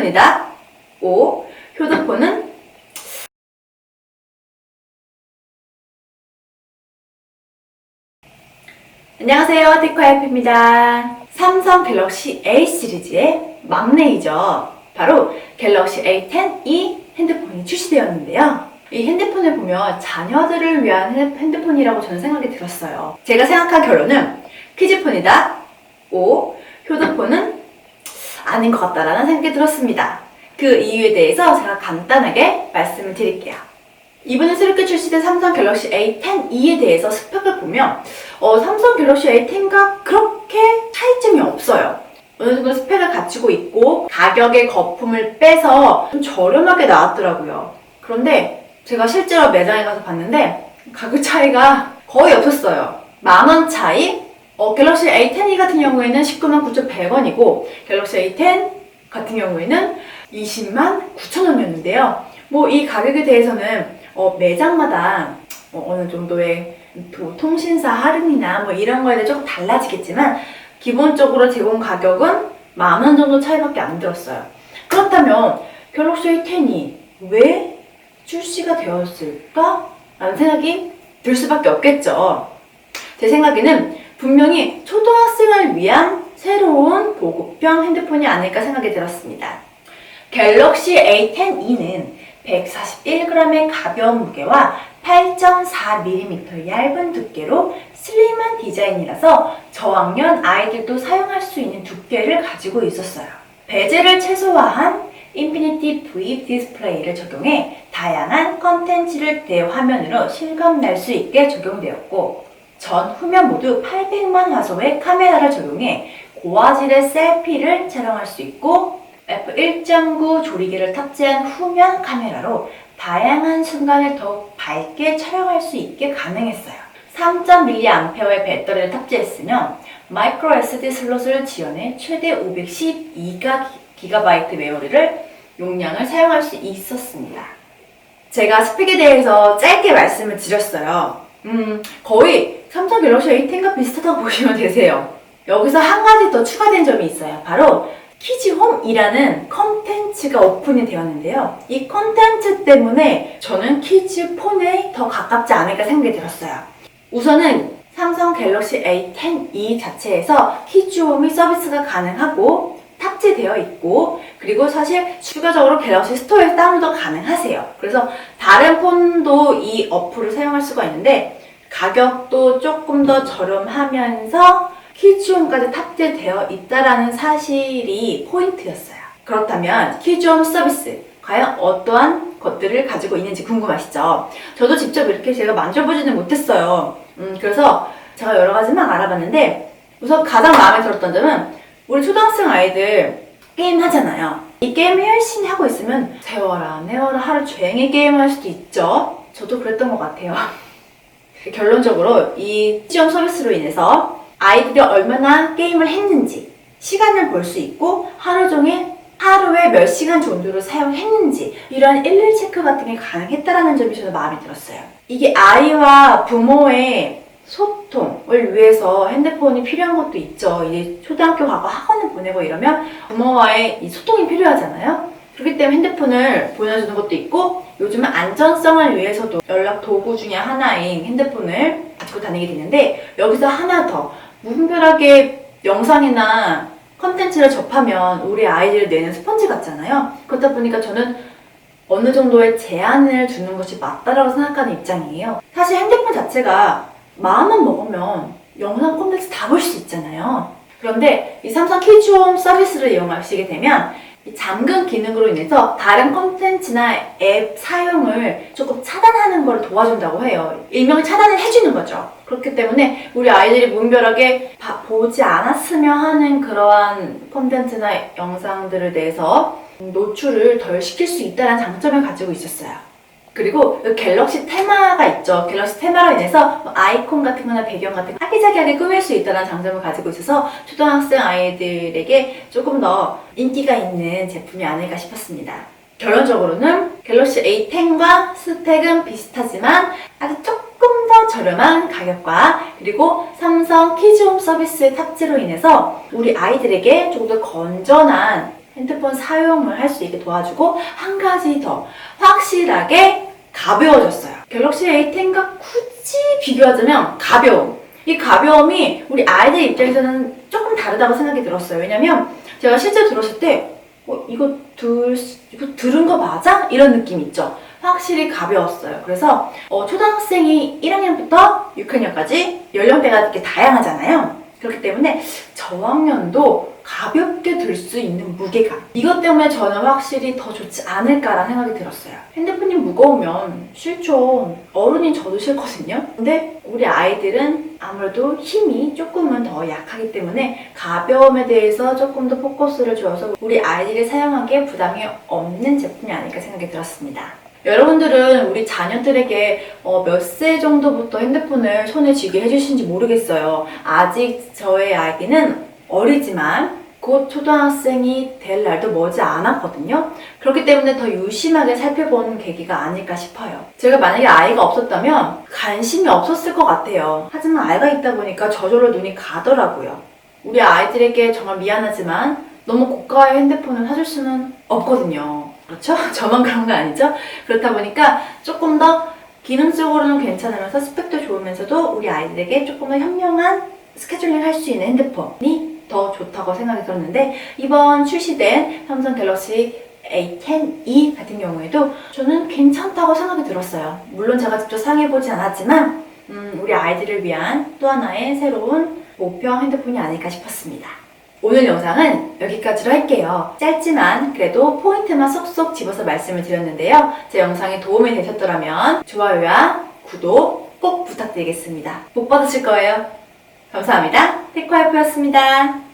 키즈폰이다. 5. 휴대폰은 안녕하세요, 테크와이프입니다. 삼성 갤럭시 A 시리즈의 막내이죠. 바로 갤럭시 A10e 핸드폰이 출시되었는데요. 이 핸드폰을 보면 자녀들을 위한 핸드폰이라고 저는 생각이 들었어요. 제가 생각한 결론은 키즈폰이다. 5. 휴대폰은 아닌 것 같다라는 생각이 들었습니다. 그 이유에 대해서 제가 간단하게 말씀을 드릴게요. 이번에 새롭게 출시된 삼성 갤럭시 A10e에 대해서 스펙을 보면 삼성 갤럭시 A10과 그렇게 차이점이 없어요. 어느 정도 스펙을 갖추고 있고 가격의 거품을 빼서 좀 저렴하게 나왔더라고요. 그런데 제가 실제로 매장에 가서 봤는데 가격 차이가 거의 없었어요. 10,000원 차이? 갤럭시 A10e 같은 경우에는 199,900원이고 갤럭시 A10 같은 경우에는 209,000원이었는데요. 이 가격에 대해서는 매장마다 어느 정도의 통신사 할인이나 이런 거에 대해 조금 달라지겠지만 기본적으로 제공 가격은 10,000원 정도 차이밖에 안 들었어요. 그렇다면 갤럭시 A10이 왜 출시가 되었을까? 라는 생각이 들 수밖에 없겠죠. 제 생각에는 분명히 초등학생을 위한 새로운 보급형 핸드폰이 아닐까 생각이 들었습니다. 갤럭시 A10e는 141g의 가벼운 무게와 8.4mm 얇은 두께로 슬림한 디자인이라서 저학년 아이들도 사용할 수 있는 두께를 가지고 있었어요. 베젤을 최소화한 인피니티 V 디스플레이를 적용해 다양한 컨텐츠를 대화면으로 실감날 수 있게 적용되었고 전 후면 모두 800만 화소의 카메라를 적용해 고화질의 셀피를 촬영할 수 있고 f1.9 조리개를 탑재한 후면 카메라로 다양한 순간을 더욱 밝게 촬영할 수 있게 가능했어요. 3.mAh의 배터리를 탑재했으며 마이크로 SD 슬롯을 지원해 최대 512GB 메모리를 용량을 사용할 수 있었습니다. 제가 스펙에 대해서 짧게 말씀을 드렸어요. 거의 삼성 갤럭시 A10과 비슷하다고 보시면 되세요. 여기서 한 가지 더 추가된 점이 있어요. 바로 키즈홈이라는 컨텐츠가 오픈이 되었는데요. 이 컨텐츠 때문에 저는 키즈폰에 더 가깝지 않을까 생각이 들었어요. 우선은 삼성 갤럭시 A10e 자체에서 키즈홈이 서비스가 가능하고 탑재되어 있고 그리고 사실 추가적으로 갤럭시 스토어에서 다운로드 가능하세요. 그래서 다른 폰도 이 어플을 사용할 수가 있는데 가격도 조금 더 저렴하면서 키즈홈까지 탑재되어 있다는 사실이 포인트였어요. 그렇다면 키즈홈 서비스 과연 어떠한 것들을 가지고 있는지 궁금하시죠? 저도 직접 이렇게 제가 만져보지는 못했어요. 그래서 제가 여러 가지만 알아봤는데 우선 가장 마음에 들었던 점은 우리 초등학생 아이들 게임 하잖아요. 이 게임을 열심히 하고 있으면 세워라 내워라 하루 종일 게임을 할 수도 있죠. 저도 그랬던 것 같아요. 결론적으로 이 키즈홈 서비스로 인해서 아이들이 얼마나 게임을 했는지 시간을 볼 수 있고 하루 종일 하루에 몇 시간 정도를 사용했는지 이런 일일 체크 같은 게 가능했다는 점이 저는 마음에 들었어요. 이게 아이와 부모의 소통을 위해서 핸드폰이 필요한 것도 있죠. 이제 초등학교 가고 학원을 보내고 이러면 부모와의 이 소통이 필요하잖아요. 그렇기 때문에 핸드폰을 보내주는 것도 있고 요즘은 안전성을 위해서도 연락 도구 중에 하나인 핸드폰을 가지고 다니게 되는데 여기서 하나 더 무분별하게 영상이나 컨텐츠를 접하면 우리 아이들을 내는 스펀지 같잖아요. 그렇다 보니까 저는 어느 정도의 제한을 두는 것이 맞다라고 생각하는 입장이에요. 사실 핸드폰 자체가 마음만 먹으면 영상 콘텐츠 다 볼 수 있잖아요. 그런데 이 삼성 키즈홈 서비스를 이용하시게 되면 이 잠금 기능으로 인해서 다른 콘텐츠나 앱 사용을 조금 차단하는 걸 도와준다고 해요. 일명 차단을 해주는 거죠. 그렇기 때문에 우리 아이들이 무분별하게 보지 않았으면 하는 그러한 콘텐츠나 영상들에 대해서 노출을 덜 시킬 수 있다는 장점을 가지고 있었어요. 그리고 갤럭시 테마가 있죠. 갤럭시 테마로 인해서 아이콘 같은 거나 배경 같은 거 아기자기하게 꾸밀 수 있다는 장점을 가지고 있어서 초등학생 아이들에게 조금 더 인기가 있는 제품이 아닐까 싶었습니다. 결론적으로는 갤럭시 A10과 스펙은 비슷하지만 아주 조금 더 저렴한 가격과 그리고 삼성 키즈홈 서비스의 탑재로 인해서 우리 아이들에게 조금 더 건전한 핸드폰 사용을 할 수 있게 도와주고 한 가지 더 확실하게 가벼워졌어요. 갤럭시 A10과 굳이 비교하자면 가벼움. 이 가벼움이 우리 아이들 입장에서는 조금 다르다고 생각이 들었어요. 왜냐면 제가 실제 들었을 때 이거 들은 거 맞아? 이런 느낌 있죠? 확실히 가벼웠어요. 그래서 초등학생이 1학년부터 6학년까지 연령대가 이렇게 다양하잖아요. 그렇기 때문에 저학년도 가볍게 들 수 있는 무게감. 이것 때문에 저는 확실히 더 좋지 않을까라는 생각이 들었어요. 핸드폰이 무거우면 싫죠. 어른인 저도 싫거든요. 근데 우리 아이들은 아무래도 힘이 조금은 더 약하기 때문에 가벼움에 대해서 조금 더 포커스를 줘서 우리 아이들이 사용하기에 부담이 없는 제품이 아닐까 생각이 들었습니다. 여러분들은 우리 자녀들에게 몇 세 정도부터 핸드폰을 손에 쥐게 해주시는지 모르겠어요. 아직 저의 아기는 어리지만 곧 초등학생이 될 날도 머지 않았거든요. 그렇기 때문에 더 유심하게 살펴보는 계기가 아닐까 싶어요. 제가 만약에 아이가 없었다면 관심이 없었을 것 같아요. 하지만 아이가 있다 보니까 저절로 눈이 가더라고요. 우리 아이들에게 정말 미안하지만 너무 고가의 핸드폰을 사줄 수는 없거든요. 그렇죠? 저만 그런 거 아니죠? 그렇다 보니까 조금 더 기능적으로는 괜찮으면서 스펙도 좋으면서도 우리 아이들에게 조금 더 현명한 스케줄링 할 수 있는 핸드폰이 더 좋다고 생각이 들었는데 이번 출시된 삼성 갤럭시 A10e 같은 경우에도 저는 괜찮다고 생각이 들었어요. 물론 제가 직접 사용해보진 않았지만 우리 아이들을 위한 또 하나의 새로운 모평 핸드폰이 아닐까 싶었습니다. 오늘 영상은 여기까지로 할게요. 짧지만 그래도 포인트만 쏙쏙 집어서 말씀을 드렸는데요. 제 영상이 도움이 되셨더라면 좋아요와 구독 꼭 부탁드리겠습니다. 복 받으실 거예요. 감사합니다. 테크와이프였습니다.